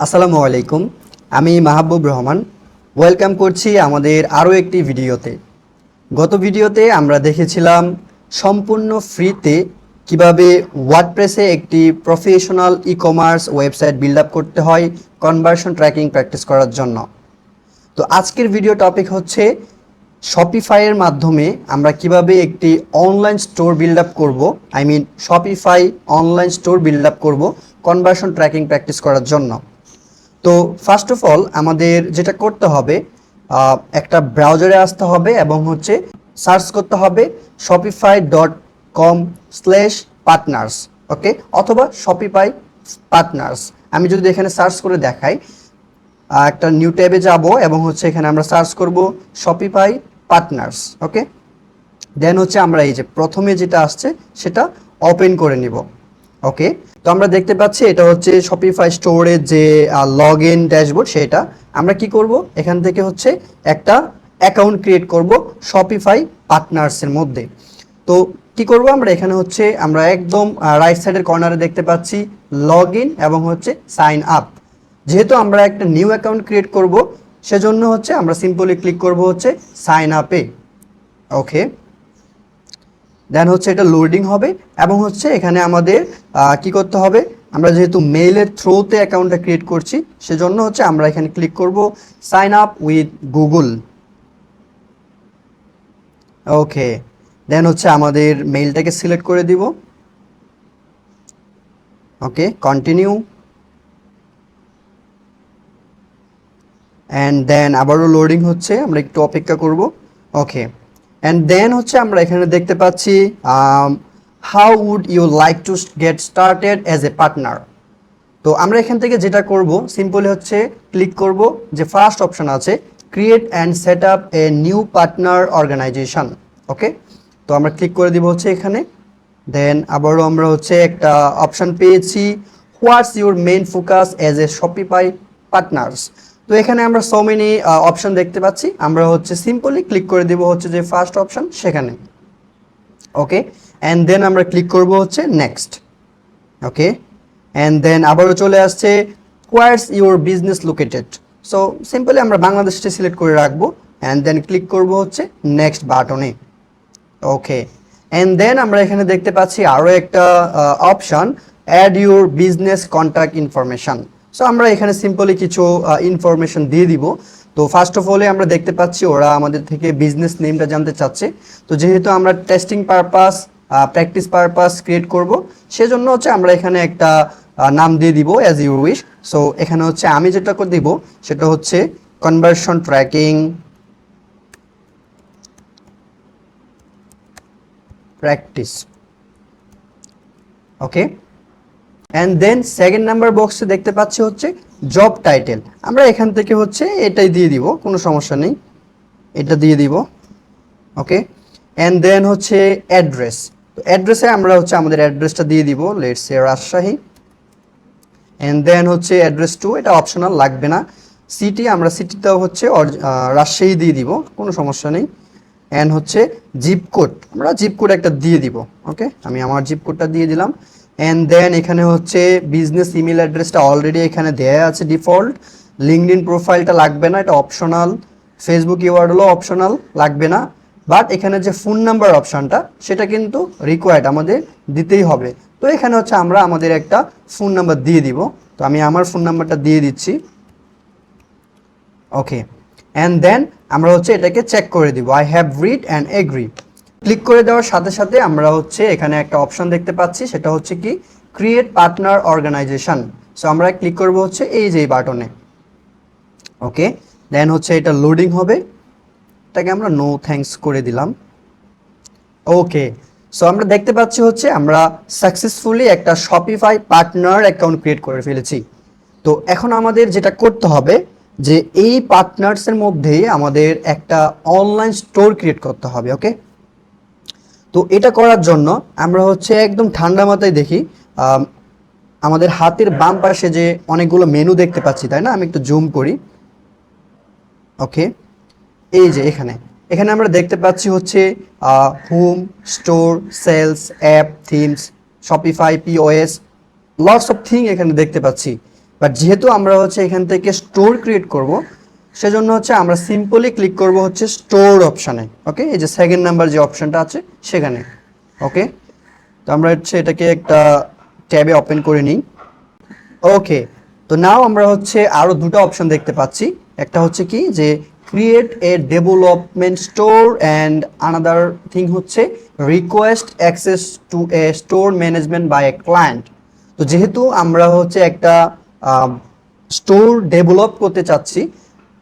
আসসালামু আলাইকুম, আমি মাহবুব রহমান। ওয়েলকাম করছি আমাদের আরও একটি ভিডিওতে। গত ভিডিওতে আমরা দেখেছিলাম সম্পূর্ণ ফ্রিতে কিভাবে ওয়ার্ডপ্রেসে একটি professional e commerce website build up করতে হয় কনভার্সন ট্র্যাকিং প্র্যাকটিস করার জন্য। তো আজকের ভিডিও টপিক হচ্ছে শপিফাইয়ের মাধ্যমে আমরা কিভাবে একটি অনলাইন স্টোর বিল্ড আপ করবো, Shopify online store build up করবো কনভার্সন ট্র্যাকিং প্র্যাকটিস করার জন্য। তো ফার্স্ট অফ অল আমাদের যেটা করতে হবে, একটা ব্রাউজারে আসতে হবে এবং সার্চ করতে হবে shopify.com/partners, ওকে, অথবা শপিফাই পার্টনার্স। আমি যদি এখানে সার্চ করে দেখাই, একটা নিউ ট্যাবে যাব এবং এখানে আমরা সার্চ করব শপিফাই পার্টনার্স, ওকে। দেন আমরা এই যে প্রথমে যেটা আসছে সেটা ওপেন করে নিব, ওকে। তো আমরা দেখতে পাচ্ছি এটা হচ্ছে শপিফাই স্টোরের যে লগ ইন ড্যাশবোর্ড। সেটা আমরা কি করব, এখান থেকে একটা অ্যাকাউন্ট ক্রিয়েট করব শপিফাই পার্টনার্সের মধ্যে। তো কি করব আমরা এখানে আমরা একদম রাইট সাইডের কর্নারে দেখতে পাচ্ছি লগ ইন এবং সাইন আপ। যেহেতু আমরা একটা নিউ অ্যাকাউন্ট ক্রিয়েট করব, সেজন্য আমরা সিম্পলি ক্লিক করব সাইন আপে, ওকে। দেন এটা লোডিং হবে এবং এখানে আমাদের কি করতে হবে, আমরা যেহেতু মেইলের থ্রুতে অ্যাকাউন্টটা ক্রিয়েট করছি, সেজন্য আমরা এখানে ক্লিক করব সাইন আপ উইথ গুগল, ওকে। দেন আমাদের মেইলটাকে সিলেক্ট করে দিব, ওকে, কন্টিনিউ। অ্যান্ড দেন আবারও লোডিং হচ্ছে, আমরা একটু অপেক্ষা করব, ওকে। অ্যান্ড দেন আমরা এখানে দেখতে পাচ্ছি how would you like to get started as a partner. তো আমরা এখান থেকে যেটা করব, সিম্পলি ক্লিক করব যে ফার্স্ট অপশন আছে create and set up a new partner organisation, okay. তো আমরা ক্লিক করে দিব এখানে। দেন আবারও আমরা একটা অপশন পেয়েছি what's your main focus as a Shopify partners. তো এখানে আমরা সো মেনি অপশন দেখতে পাচ্ছি, আমরা সিম্পলি ক্লিক করে দিব যে ফার্স্ট অপশন সেখানে, ওকে। অ্যান্ড দেন আমরা ক্লিক করব নেক্সট, ওকে। অ্যান্ড দেন আবারও চলে আসছে what's your business located. So simply আমরা বাংলাদেশটা সিলেক্ট করে রাখবো অ্যান্ড দেন ক্লিক করব নেক্সট বাটনে, ওকে। অ্যান্ড দেন আমরা এখানে দেখতে পাচ্ছি আরও একটা option add your business contact information. So আমরা এখানে সিম্পলি কিছু ইনফরমেশন দিয়ে দিব। তো ফার্স্ট অফ অলে আমরা দেখতে পাচ্ছি ওরা আমাদের থেকে বিজনেস নেমটা জানতে চাচ্ছে। তো যেহেতু আমরা testing purpose practice purpose create করব, সেজন্য আমরা এখানে একটা নাম দিয়ে দিব অ্যাজ ইউ উইশ। সো এখানে আমি যেটা করে দিব সেটা conversion tracking practice, okay. And then second number বক্সে দেখতে পাচ্ছি জব টাইটেল। আমরা এখান থেকে এটাই দিয়ে দিব, কোনো সমস্যা নেই, এটা দিয়ে দিব, ওকে। And then address. তো অ্যাড্রেসে আমরা আমাদের অ্যাড্রেসটা দিয়ে দিব, let's say Rajshahi. And then address two, এটা অপশনাল, লাগবে না। সিটি, আমরা সিটিটাও রাজশাহী দিয়ে দিব, কোনো সমস্যা নেই। অ্যান্ড জিপ কোড, আমরা জিপ কোড একটা দিয়ে দিব, ওকে। আমি আমার জিপ কোডটা দিয়ে দিলাম। অ্যান্ড দেন এখানে বিজনেস ইমেল অ্যাড্রেসটা অলরেডি এখানে দেয়া আছে ডিফল্ট। লিঙ্কডইন প্রোফাইলটা লাগবে না, এটা অপশনাল। ফেসবুক ইউআরএল হলো অপশনাল, লাগবে না। বাট এখানে যে ফোন নাম্বার অপশনটা সেটা কিন্তু রিকোয়ার্ড, আমাদের দিতেই হবে। তো এখানে আমরা আমাদের একটা ফোন নাম্বার দিয়ে দিব। তো আমি আমার ফোন নাম্বারটা দিয়ে দিচ্ছি, ওকে। অ্যান্ড দেন আমরা এটাকে চেক করে দিব, I have read and agree. Click করে দেওয়ার সাথে সাথে আমরা এখানে একটা অপশন দেখতে পাচ্ছি, সেটা কি ক্রিয়েট পার্টনার অর্গানাইজেশন। সো আমরা ক্লিক করব এই যে বাটনে, ওকে। দেন এটা লোডিং হবে, এটাকে আমরা নো থ্যাঙ্কস করে দিলাম, ওকে। সো আমরা দেখতে পাচ্ছি আমরা সাকসেসফুলি একটা শপিফাই পার্টনার অ্যাকাউন্ট ক্রিয়েট করে ফেলেছি। তো এখন আমাদের যেটা করতে হবে যে এই পার্টনার্সের মধ্যেই আমাদের একটা অনলাইন স্টোর ক্রিয়েট করতে হবে, ওকে। তো এটা করার জন্য আমরা একদম ঠান্ডা মাথায় দেখি, আমাদের হাতের বাম পাশে যে অনেকগুলো মেনু দেখতে পাচ্ছি, তাই না? আমি একটু জুম করি, ওকে। এই যে এখানে এখানে আমরা দেখতে পাচ্ছি home, store, sales, app, themes, Shopify, POS, lots of thing এখানে দেখতে পাচ্ছি। বাট যেহেতু আমরা হচ্ছে এখান থেকে স্টোর ক্রিয়েট করব, সেজন্য হচ্ছে আমরা সিম্পলি ক্লিক করব হচ্ছে স্টোর অপশানে। ওকে, এই যে সেকেন্ড নাম্বার যে অপশানটা আছে সেখানে। ওকে, তো আমরা হচ্ছে এটাকে একটা ট্যাবে ওপেন করে নিই। ওকে, তো নাও আমরা হচ্ছে আরও দুটো অপশন দেখতে পাচ্ছি। একটা হচ্ছে কি যে create a development store and another thing হচ্ছে request access to a store management by a client. তো যেহেতু আমরা হচ্ছে একটা স্টোর ডেভেলপ করতে চাচ্ছি,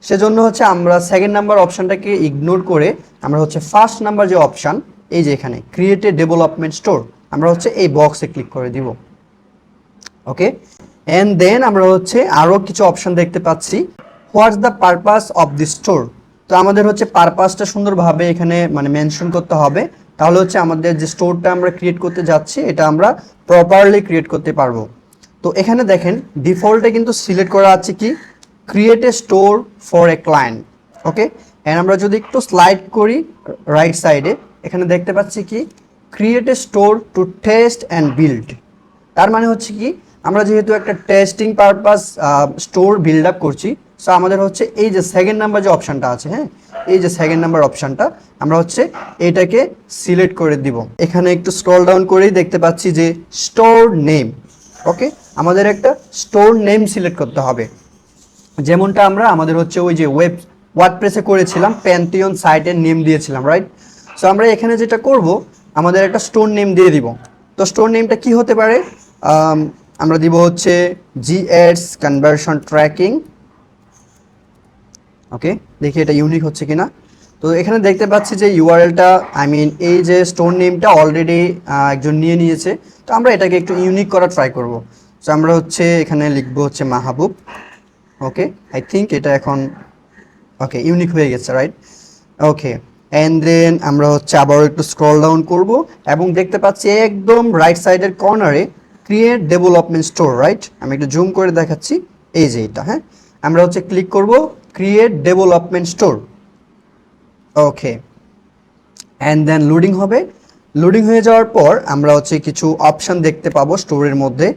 সেজন্য হচ্ছে আমরা সেকেন্ড নাম্বার অপশানটাকে ইগনোর করে আমরা হচ্ছে ফার্স্ট নাম্বার যে অপশান, এই যে এখানে ক্রিয়েট এ ডেভেলপমেন্ট স্টোর, আমরা হচ্ছে এই বক্সে ক্লিক করে দিব। ওকে, অ্যান্ড দেন আমরা হচ্ছে আরও কিছু অপশন দেখতে পাচ্ছি। What's the purpose of the store. তো আমাদের হচ্ছে পারপাসটা সুন্দরভাবে এখানে মানে মেনশন করতে হবে, তাহলে হচ্ছে আমাদের যে স্টোরটা আমরা ক্রিয়েট করতে যাচ্ছি এটা আমরা প্রপারলি ক্রিয়েট করতে পারবো। তো এখানে দেখেন ডিফল্টে কিন্তু সিলেক্ট করা আছে কি create a store for a client. Okay, and আমরা যদি একটু স্লাইড করি রাইট সাইডে, এখানে দেখতে পাচ্ছি কি create a store to test and build. তার মানে হচ্ছে কি আমরা যেহেতু একটা testing purpose store build up করছি, সো আমাদের হচ্ছে এই যে সেকেন্ড নাম্বার যে অপশানটা আছে, হ্যাঁ, এই যে সেকেন্ড নাম্বার অপশানটা আমরা হচ্ছে এটাকে সিলেক্ট করে দিব। এখানে একটু স্ক্রল ডাউন করেই দেখতে পাচ্ছি যে স্টোর নেম। ওকে, আমাদের একটা স্টোর নেম সিলেক্ট করতে হবে, যেমনটা আমরা আমাদের হচ্ছে ওই যে ওয়ার্ডপ্রেসে করেছিলাম, প্যান্থিয়ন সাইটের নেম দিয়েছিলাম, রাইট? সো আমরা এখানে যেটা করব আমাদের একটা স্টোর নেম দিয়ে দিব। তো স্টোর নেমটা কি হতে পারে? আমরা দিব হচ্ছে জিএডস কনভার্সন ট্র্যাকিং। ওকে, দেখি এটা ইউনিক হচ্ছে কিনা। তো এখানে দেখতে পাচ্ছি যে ইউআরএলটা এই যে স্টোর নেমটা অলরেডি একজন নিয়ে নিয়েছে, তো আমরা এটাকে একটু ইউনিক করা ট্রাই করব। সো আমরা হচ্ছে এখানে লিখবো হচ্ছে মাহবুব। ওকে, আই থিঙ্ক এটা এখন ওকে ইউনিক হয়ে গেছে, রাইট? ওকে, অ্যান্ড দেন আমরা হচ্ছে আবারও একটু স্ক্রল ডাউন করব এবং দেখতে পাচ্ছি একদম রাইট সাইডের কর্নারে ক্রিয়েট ডেভেলপমেন্ট স্টোর, রাইট? আমি একটু জুম করে দেখাচ্ছি, এই যে এটা, হ্যাঁ, আমরা হচ্ছে ক্লিক করব create development store. Okay, and then loading হবে। লোডিং হয়ে যাওয়ার পর আমরা হচ্ছে কিছু অপশান দেখতে পাবো স্টোরের মধ্যে।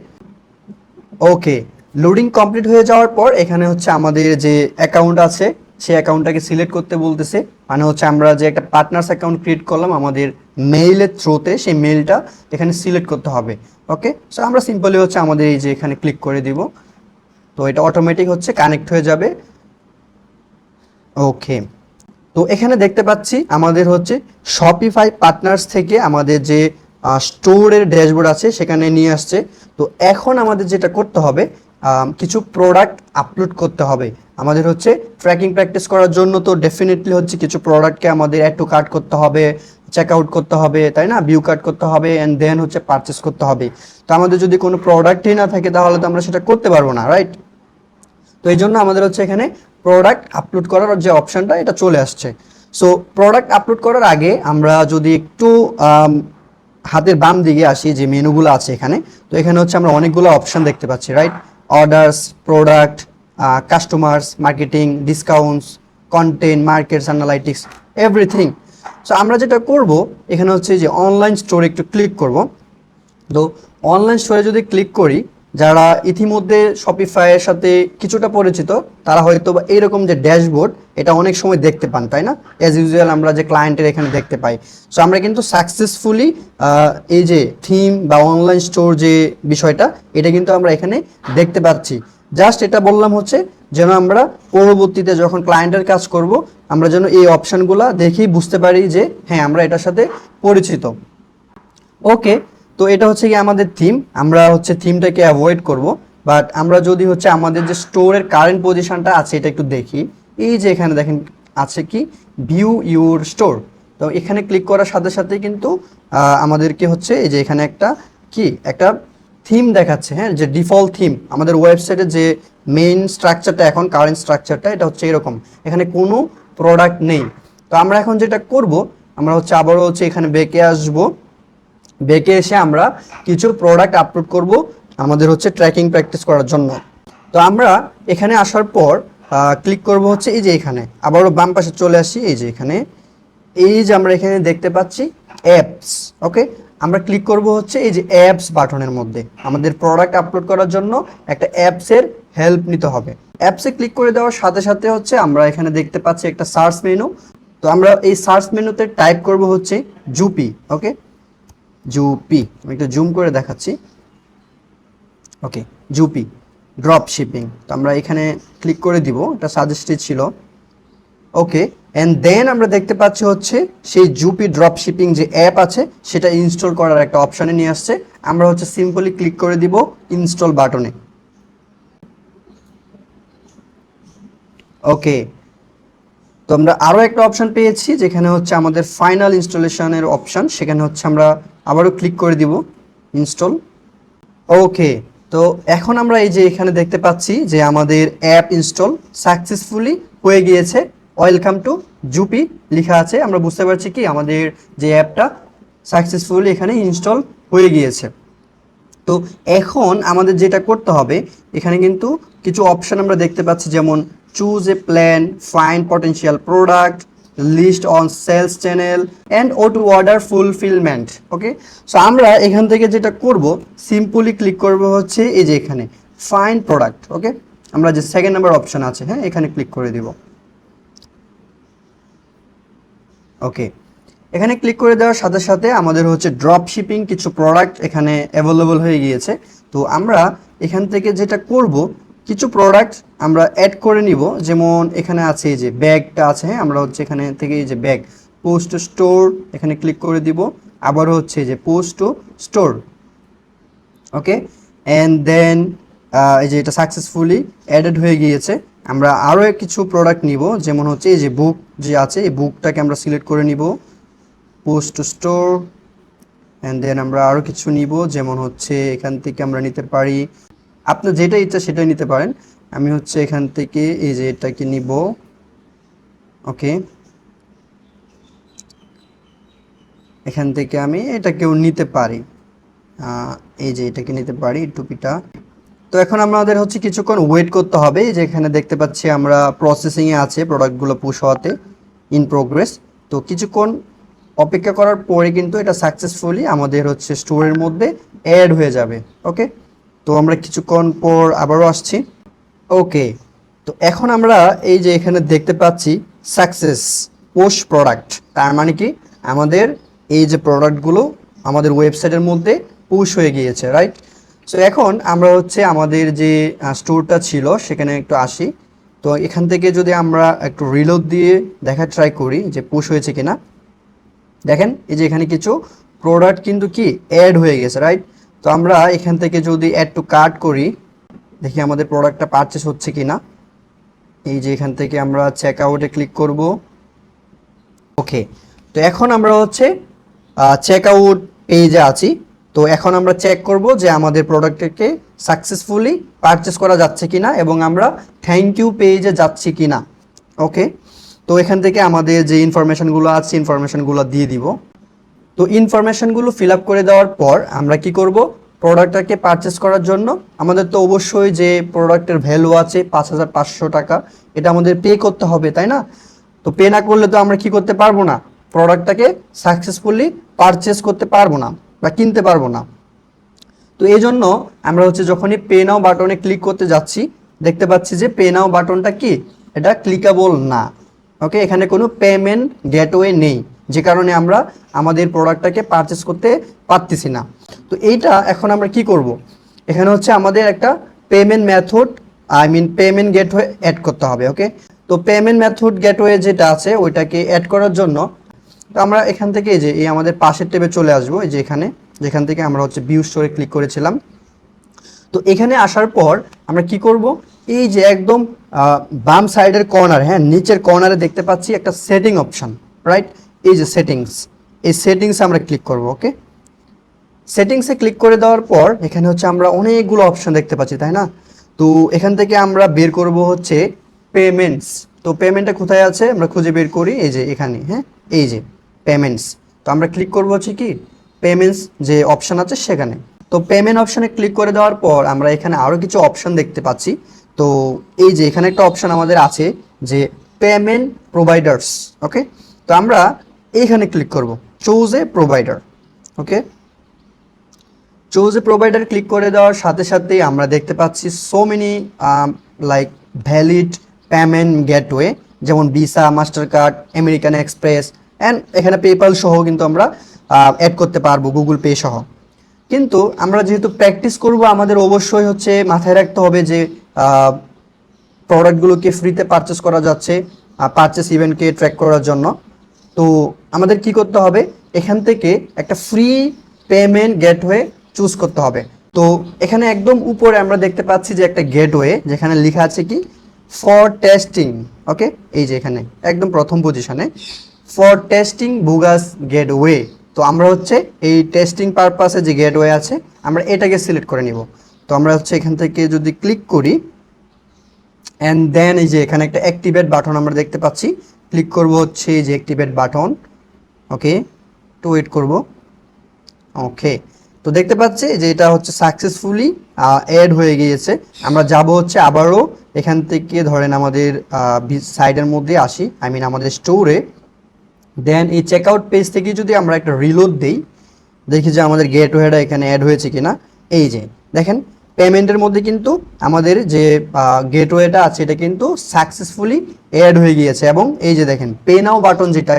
ওকে, লোডিং কমপ্লিট হয়ে যাওয়ার পর এখানে হচ্ছে আমাদের যে অ্যাকাউন্ট আছে সেই অ্যাকাউন্টটাকে সিলেক্ট করতে বলতেছে। মানে হচ্ছে আমরা যে একটা পার্টনার্স অ্যাকাউন্ট ক্রিয়েট করলাম আমাদের মেইলের থ্রুতে, সেই মেইলটা এখানে সিলেক্ট করতে হবে। ওকে, সো আমরা সিম্পলি হচ্ছে আমাদের এই যে এখানে ক্লিক করে দিব, তো এটা অটোমেটিক হচ্ছে কানেক্ট হয়ে যাবে। ওকে, তো এখানে দেখতে পাচ্ছি আমাদের হচ্ছে শপিফাই পার্টনার্স থেকে আমাদের যে স্টোরের ড্যাশবোর্ড আছে সেখানে নিয়ে আসছে। তো এখন আমাদের যেটা করতে হবে কিছু প্রোডাক্ট আপলোড করতে হবে। আমাদের হচ্ছে ট্র্যাকিং প্র্যাকটিস করার জন্য তো ডেফিনেটলি হচ্ছে কিছু প্রোডাক্টকে আমাদের অ্যাড টু কার্ট করতে হবে, চেক আউট করতে হবে, তাই না? ভিউ কার্ট করতে হবে অ্যান্ড দেন হচ্ছে পারচেস করতে হবে। তো আমাদের যদি কোনো প্রোডাক্টই না থাকে তাহলে তো আমরা সেটা করতে পারবো না, রাইট? তো এই জন্য আমাদের হচ্ছে এখানে প্রোডাক্ট আপলোড করার যে অপশানটা এটা চলে আসছে। সো প্রোডাক্ট আপলোড করার আগে আমরা যদি একটু হাতের বাম দিকে আসি, যে মেনুগুলো আছে এখানে, তো এখানে হচ্ছে আমরা অনেকগুলো অপশান দেখতে পাচ্ছি, right? Orders, product, customers, marketing, discounts, content, markets analytics, everything. So আমরা যেটা করব এখানে হচ্ছে যে অনলাইন স্টোরে একটু ক্লিক করব। তো অনলাইন স্টোরে যদি ক্লিক করি, যারা ইতিমধ্যে শপিফাইয়ের সাথে কিছুটা পরিচিত তারা হয়তো বা এইরকম যে ড্যাশবোর্ড এটা অনেক সময় দেখতে পান, তাই না? অ্যাজ ইউজুয়াল আমরা যে ক্লায়েন্টের এখানে দেখতে পাই। সো আমরা কিন্তু সাকসেসফুলি এই যে থিম বা অনলাইন স্টোর যে বিষয়টা এটা কিন্তু আমরা এখানে দেখতে পাচ্ছি। জাস্ট এটা বললাম হচ্ছে যেন আমরা পরবর্তীতে যখন ক্লায়েন্টের কাজ করব আমরা যেন এই অপশানগুলো দেখেই বুঝতে পারি যে হ্যাঁ আমরা এটার সাথে পরিচিত। ওকে, তো এটা হচ্ছে কি আমাদের থিম। আমরা হচ্ছে থিমটাকে অ্যাভয়েড করব, বাট আমরা যদি হচ্ছে আমাদের যে স্টোরের কারেন্ট পজিশনটা আছে এটা একটু দেখি। এই যে এখানে দেখেন আছে কি ভিউ ইউর স্টোর। তো এখানে ক্লিক করার সাথে সাথে কিন্তু আমাদেরকে হচ্ছে এই যে এখানে একটা থিম দেখাচ্ছে, হ্যাঁ, যে ডিফল্ট থিম আমাদের ওয়েবসাইটের যে মেইন স্ট্রাকচারটা এখন কারেন্ট স্ট্রাকচারটা এটা হচ্ছে এরকম, এখানে কোনো প্রোডাক্ট নেই। তো আমরা এখন যেটা করব আমরা হচ্ছে আবারও হচ্ছে এখানে বেঁকে আসবো, বেঁকে এসে আমরা কিছু প্রোডাক্ট আপলোড করব আমাদের হচ্ছে ট্র্যাকিং প্র্যাকটিস করার জন্য। তো আমরা এখানে আসার পর ক্লিক করব হচ্ছে এই যে এখানে, আবারও বাম পাশে চলে আসি, এই যে এখানে এই যে আমরা এখানে দেখতে পাচ্ছি অ্যাপস। ওকে, আমরা ক্লিক করব হচ্ছে এই যে অ্যাপস বাটনের মধ্যে। আমাদের প্রোডাক্ট আপলোড করার জন্য একটা অ্যাপসের হেল্প নিতে হবে। অ্যাপসে ক্লিক করে দেওয়ার সাথে সাথে হচ্ছে আমরা এখানে দেখতে পাচ্ছি একটা সার্চ মেনু। তো আমরা এই সার্চ মেনুতে টাইপ করব হচ্ছে জুপি। ওকে, জুপি, আমি একটু জুম করে দেখাচ্ছি। ওকে, জুপি ড্রপ শিপিং। তো আমরা এখানে ক্লিক করে দিব, এটা সাজেস্টেড ছিল। ওকে, অ্যান্ড দেন আমরা দেখতে পাচ্ছি হচ্ছে সেই জুপি ড্রপ শিপিং যে অ্যাপ আছে সেটা ইনস্টল করার একটা অপশানে নিয়ে আসছে। আমরা হচ্ছে সিম্পলি ক্লিক করে দিব ইনস্টল বাটনে। ওকে, তো আমরা আরও একটা অপশান পেয়েছি যেখানে হচ্ছে আমাদের ফাইনাল ইনস্টলেশনের অপশান, সেখানে হচ্ছে আমরা আবারও ক্লিক করে দিব ইনস্টল। ওকে, তো এখন আমরা এই যে এখানে দেখতে পাচ্ছি যে আমাদের অ্যাপ ইনস্টল সাকসেসফুলি হয়ে গিয়েছে। ওয়েলকাম টু জুপি লেখা আছে, আমরা বুঝতে পারছি কি আমাদের যে অ্যাপটা সাকসেসফুলি এখানে ইনস্টল হয়ে গিয়েছে। তো এখন আমাদের যেটা করতে হবে, এখানে কিন্তু কিছু অপশন আমরা দেখতে পাচ্ছি, যেমন choose a plan, find potential product, list on sales channel and auto order fulfilment. Okay, so আমরা এখান থেকে যেটা করব, সিম্পলি ক্লিক করব হচ্ছে এই যে এখানে ফাইন্ড প্রোডাক্ট। ওকে, আমরা যে সেকেন্ড নাম্বার অপশন আছে, হ্যাঁ, এখানে ক্লিক করে দিব। ওকে, এখানে ক্লিক করে দেওয়ার সাথে সাথে আমাদের হচ্ছে ড্রপ শিপিং কিছু প্রোডাক্ট এখানে অ্যাভেলেবল হয়ে গিয়েছে। তো আমরা এখান থেকে যেটা করব, কিছু প্রোডাক্ট আমরা অ্যাড করে নিব। যেমন এখানে আছে এই যে ব্যাগটা আছে, হ্যাঁ, আমরা হচ্ছে এখানে থেকে এই যে ব্যাগ পোস্ট স্টোর এখানে ক্লিক করে দিব। আবার হচ্ছে যে post store. Okay, and then এই যে এটা সাকসেসফুলি অ্যাডেড হয়ে গিয়েছে। আমরা আরও কিছু প্রোডাক্ট নিব, যেমন হচ্ছে এই যে বুক যে আছে, এই বুকটাকে আমরা সিলেক্ট করে নিব, পোস্ট স্টোর। অ্যান্ড দেন আমরা আরও কিছু নিব, যেমন হচ্ছে এখান থেকে আমরা নিতে পারি, আপনার যেটা ইচ্ছা সেটাই নিতে পারেন। আমি হচ্ছে এখান থেকে এই যে এটাকে নিব। ওকে, এখান থেকে আমি এটাকেও নিতে পারি, এই যে এটাকে নিতে পারি টুপিটা। তো এখন আমাদের হচ্ছে কিছুক্ষণ ওয়েট করতে হবে। যে এখানে দেখতে পাচ্ছি আমরা প্রসেসিংয়ে আছে প্রোডাক্টগুলো পুশ হওয়াতে, ইন প্রোগ্রেস। তো কিছুক্ষণ অপেক্ষা করার পরে কিন্তু এটা সাকসেসফুলি আমাদের হচ্ছে স্টোরের মধ্যে অ্যাড হয়ে যাবে। ওকে, তো আমরা কিছুক্ষণ পর আবারও আসছি। ওকে, তো এখন আমরা এই যে এখানে দেখতে পাচ্ছি সাকসেস পোস্ট প্রোডাক্ট, তার মানে কি আমাদের এই যে প্রোডাক্টগুলো আমাদের ওয়েবসাইটের মধ্যে পুশ হয়ে গিয়েছে, রাইট? সো এখন আমরা হচ্ছে আমাদের যে স্টোরটা ছিল সেখানে একটু আসি। তো এখান থেকে যদি আমরা একটু রিলোড দিয়ে দেখা ট্রাই করি যে পুশ হয়েছে কিনা, দেখেন এই যে এখানে কিছু প্রোডাক্ট কিন্তু কি অ্যাড হয়ে গেছে, রাইট? তো আমরা এখান থেকে যদি অ্যাড টু কার্ট করি, দেখি আমাদের প্রোডাক্টটা পারচেস হচ্ছে কিনা। এই যে এখান থেকে আমরা চেক আউটে ক্লিক করব। ওকে, তো এখন আমরা হচ্ছে চেক আউট পেজে আছি। তো এখন আমরা চেক করব যে আমাদের প্রোডাক্টকে সাকসেসফুলি পারচেস করা যাচ্ছে কিনা এবং আমরা থ্যাংক ইউ পেজে যাচ্ছি কিনা। ওকে, তো এখান থেকে আমাদের যে ইনফরমেশনগুলো আছে ইনফরমেশনগুলো দিয়ে দিব। তো ইনফরমেশনগুলো ফিল আপ করে দেওয়ার পর আমরা কি করব, প্রোডাক্টটাকে পারচেস করার জন্য আমাদের তো অবশ্যই যে প্রোডাক্টের ভ্যালু আছে 5,500 টাকা, এটা আমাদের পে করতে হবে, তাই না? তো পে না করলে তো আমরা কি করতে পারবো না, প্রোডাক্টটাকে সাকসেসফুলি পারচেস করতে পারবো না বা কিনতে পারবো না। তো এই জন্য আমরা হচ্ছে যখনই পে নাও বাটনে ক্লিক করতে যাচ্ছি, দেখতে পাচ্ছি যে পে নাও বাটনটা কি, এটা ক্লিকেবল না। ওকে, এখানে কোনো পেমেন্ট গেটওয়ে নেই, যে কারণে আমরা আমাদের প্রোডাক্টটাকে পারচেস করতে পারতেছি না। তো এইটা এখন আমরা কি করব, এখানে হচ্ছে আমাদের একটা payment method payment gateway add করতে হবে। ওকে, তো পেমেন্ট মেথড গেটওয়ে যেটা আছে ওইটাকে অ্যাড করার জন্য তো আমরা এখান থেকে এই যে এই আমাদের পাশের ট্যাবে চলে আসবো, এই যে এখানে যেখান থেকে আমরা হচ্ছে ভিউ স্টোরে ক্লিক করেছিলাম। তো এখানে আসার পর আমরা কি করব, এই যে একদম বাম সাইডের কর্নার, হ্যাঁ, নিচের কর্নারে দেখতে পাচ্ছি একটা সেটিং অপশন, রাইট? এই যে সেটিংস, এই সেটিংসে আমরা ক্লিক করব। ওকে, সেটিংসে ক্লিক করে দেওয়ার পর এখানে হচ্ছে আমরা অনেকগুলো অপশন দেখতে পাচ্ছি, তাই না? তো এখান থেকে আমরা বের করব হচ্ছে পেমেন্টস। তো পেমেন্টটা কোথায় আছে আমরা খুঁজে বের করি, এই যে এখানে, হ্যাঁ, এই যে পেমেন্টস। তো আমরা ক্লিক করব হচ্ছে কি পেমেন্টস যে অপশন আছে সেখানে। তো পেমেন্ট অপশনে ক্লিক করে দেওয়ার পর আমরা এখানে আরও কিছু অপশন দেখতে পাচ্ছি। তো এই যে এখানে একটা অপশন আমাদের আছে যে পেমেন্ট প্রোভাইডার্স। ওকে, তো আমরা এইখানে ক্লিক করব choose a provider. Okay, choose a provider click করে দেওয়ার সাথে সাথেই আমরা দেখতে পাচ্ছি so many like valid payment gateway, যেমন Visa, Mastercard, American Express, and এখানে পেপ্যাল সহ কিন্তু আমরা অ্যাড করতে পারবো, গুগল পে সহ। কিন্তু আমরা যেহেতু প্র্যাকটিস করব, আমাদের অবশ্যই হচ্ছে মাথায় রাখতে হবে যে প্রোডাক্টগুলোকে ফ্রিতে পারচেস করা যাচ্ছে, পারচেস ইভেন্টকে ট্র্যাক করার জন্য। তো আমাদের কি করতে হবে, এখান থেকে একটা ফ্রি পেমেন্ট গেটওয়ে চুজ করতে হবে। তো এখানে একদম উপরে আমরা দেখতে পাচ্ছি যে একটা গেটওয়ে, যেখানে লেখা আছে কি ফর টেস্টিং। ওকে, এই যে এখানে একদম প্রথম পজিশনে ফর টেস্টিং বুগাস গেটওয়ে। তো আমরা হচ্ছে এই টেস্টিং পারপাসে যে গেটওয়ে আছে, আমরা এটাকে সিলেক্ট করে নিব। তো আমরা হচ্ছে এখান থেকে যদি ক্লিক করি, অ্যান্ড দেন এই যে এখানে একটা অ্যাক্টিভেট বাটন আমরা দেখতে পাচ্ছি, ক্লিক করব হচ্ছে এই যে অ্যাক্টিভেট বাটন। ওকে, তো ওয়েট করব। ওকে, তো দেখতে পাচ্ছি যে এটা হচ্ছে সাকসেসফুলি অ্যাড হয়ে গিয়েছে। আমরা যাব হচ্ছে আবারও এখান থেকে ধরেন আমাদের সাইডের মধ্যে আসি, আই মিন আমাদের স্টোরে। দেন এই চেকআউট পেজ থেকে যদি আমরা একটা রিলোড দিই, দেখি যে আমাদের গেটওয়েটা এখানে অ্যাড হয়েছে কিনা। এই যে দেখেন পেমেন্টের মধ্যে কিন্তু আমাদের যে গেটওয়েটা আছে এটা কিন্তু সাকসেসফুলি অ্যাড হয়ে গিয়েছে, এবং এই যে দেখেন পে নাও বাটন যেটা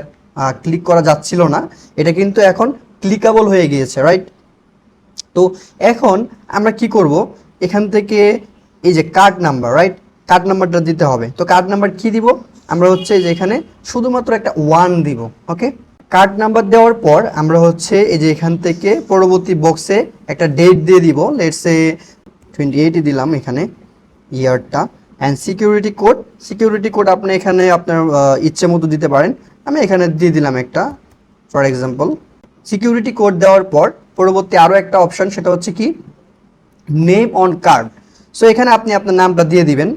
ক্লিক করা যাচ্ছিল না, এটা কিন্তু এখন ক্লিকেবল হয়ে গিয়েছে, রাইট? তো এখন আমরা কি করব, এখান থেকে এই যে কার্ড নাম্বার, রাইট, কার্ড নাম্বারটা দিতে হবে। তো কার্ড নাম্বার কি দিব, আমরা হচ্ছে যে এখানে শুধুমাত্র একটা 1 দিব। ওকে, কার্ড নাম্বার দেওয়ার পর আমরা হচ্ছে এই যে এখান থেকে পরবর্তী বক্সে একটা ডেট দিয়ে দিব, লেটস সে 28 দিলাম এখানে ইয়ারটা। অ্যান্ড সিকিউরিটি কোড আপনি এখানে আপনার ইচ্ছে মতো দিতে পারেন, আমি এখানে দিয়ে দিলাম একটা ফর এক্সাম্পল। সিকিউরিটি কোড দেওয়ার পর পরবর্তী আরও একটা অপশন, সেটা হচ্ছে কি নেম অন কার্ড। সো এখানে আপনি আপনার নামটা দিয়ে দিবেন।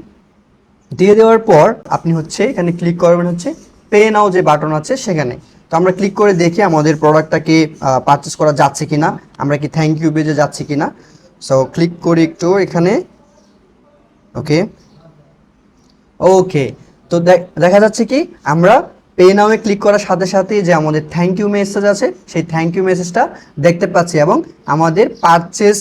দিয়ে দেওয়ার পর আপনি হচ্ছে এখানে ক্লিক করবেন হচ্ছে পে নাও যে বাটন আছে সেখানে। তো আমরা ক্লিক করে দেখি আমাদের প্রোডাক্টটাকে পারচেস করা যাচ্ছে কিনা, আমরা কি থ্যাংক ইউ পেজে যাচ্ছি কিনা। সো ক্লিক করি একটু এখানে। ওকে ওকে, তো দেখা যাচ্ছে কি আমরা পে নাওয়ে ক্লিক করার সাথে সাথেই যে আমাদের থ্যাংক ইউ মেসেজ আছে, সেই থ্যাংক ইউ মেসেজটা দেখতে পাচ্ছি, এবং আমাদের পারচেস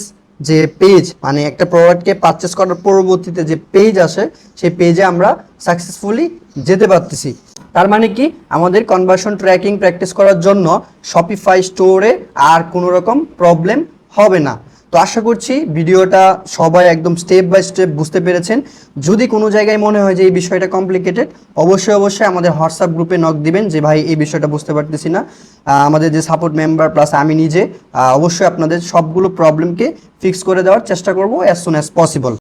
যে পেজ, মানে একটা প্রোডাক্টকে পারচেস করার পরবর্তীতে যে পেজ আসে, সেই পেজে আমরা সাকসেসফুলি যেতে পারতেছি। তার মানে কি আমাদের কনভার্সন ট্র্যাকিং প্র্যাকটিস করার জন্য শপিফাই স্টোরে আর কোনো রকম প্রবলেম হবে না। তো আশা করছি ভিডিওটা সবাই একদম স্টেপ বাই স্টেপ বুঝতে পেরেছেন। যদি কোনো জায়গায় মনে হয় যে এই বিষয়টা কমপ্লিকেটেড, অবশ্যই আমাদের হোয়াটসঅ্যাপ গ্রুপে নক দিবেন যে ভাই এই বিষয়টা বুঝতে পারতেছি না। আমাদের যে সাপোর্ট মেম্বার প্লাস আমি নিজে অবশ্যই আপনাদের সবগুলো প্রবলেমকে ফিক্স করে দেওয়ার চেষ্টা করব অ্যাজ সুন অ্যাজ পসিবল।